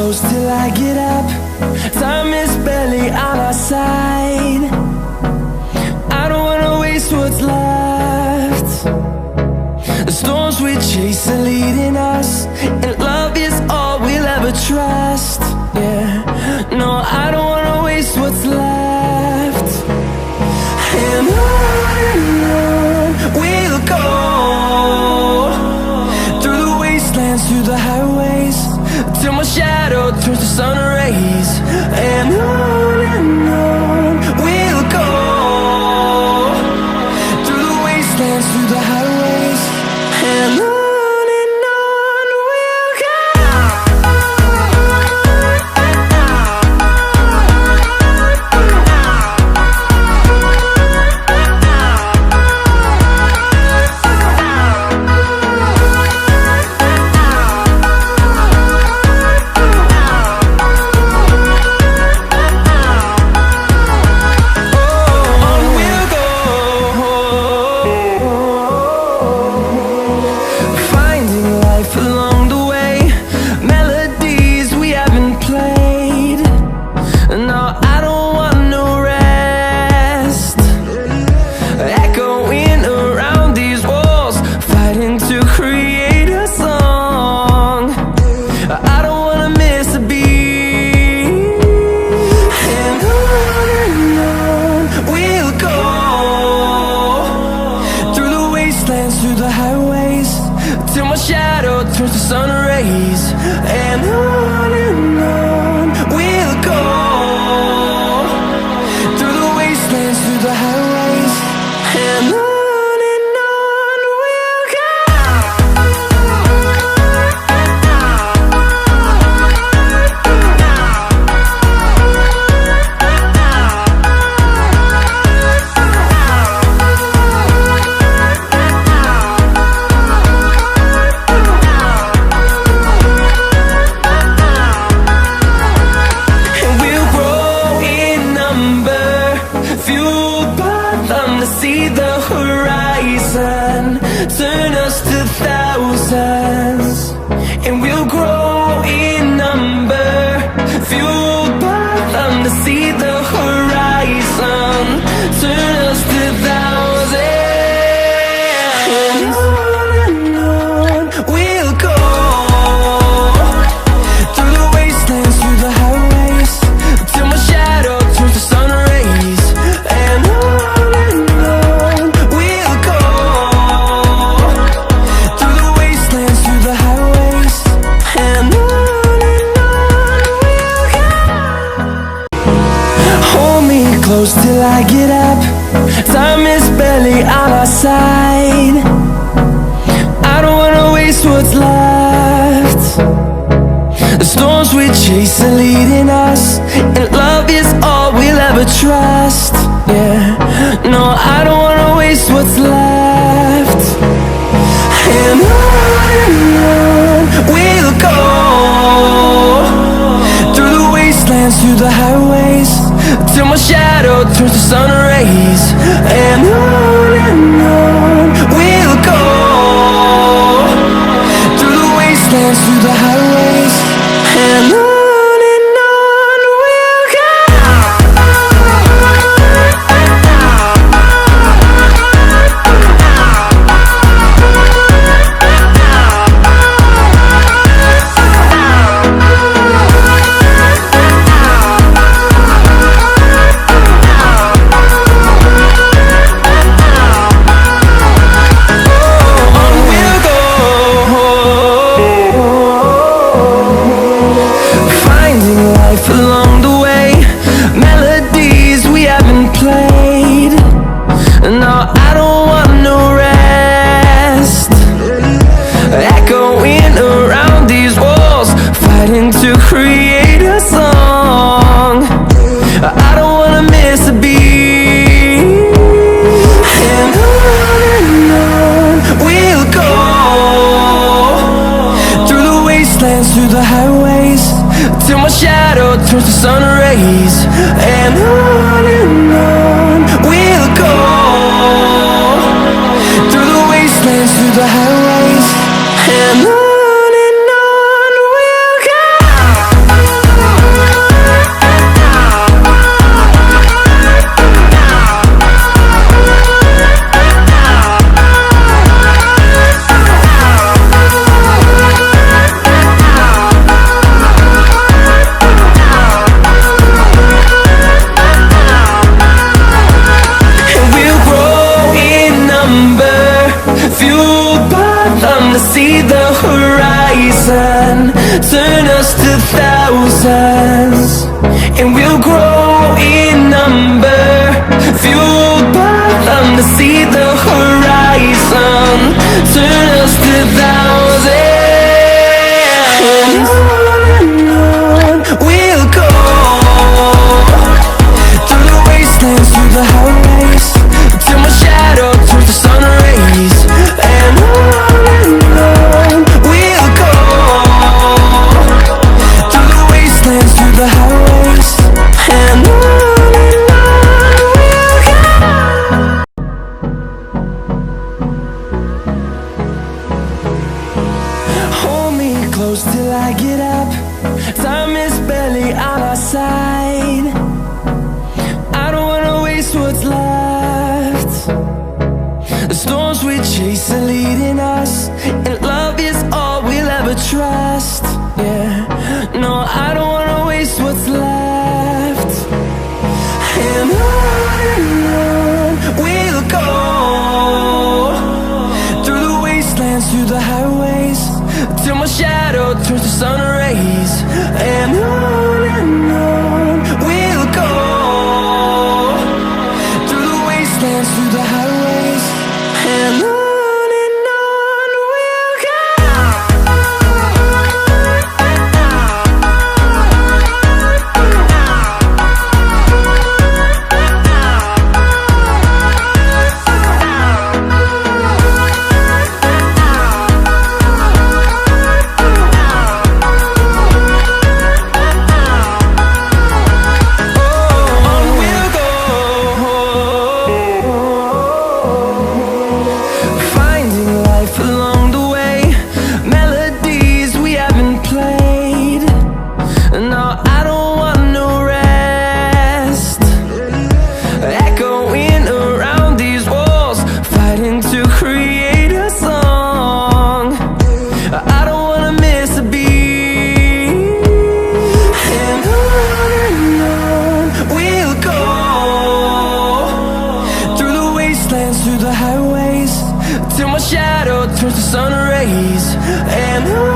close till I get up. Time is barely on our side. I don't wanna waste what's left. The storms we chase are leading us, and love is all we'll ever trust. Yeah, no, I don't wanna waste what's left. And on we'll go, through the wastelands, through the highways, till my shadow turns to sun rays. And on we'll go, through the wastelands, through the highways, and on we'll go. Close till I get up. Time is barely on our side. I don't wanna waste what's left. The storms we chase are leading us, and love is all we'll ever trust. Yeah, no, I don't wanna waste what's left. And on we'll go, through the wastelands, through the highways, till my shadow turns to sun rays. And on we'll go, through the wastelands, through the highways, and on we'll go. Turns to sun rays, and on we'll go, through the wastelands, through the highways, and on we'll go. dance through the highways till my shadow turns to sun rays. And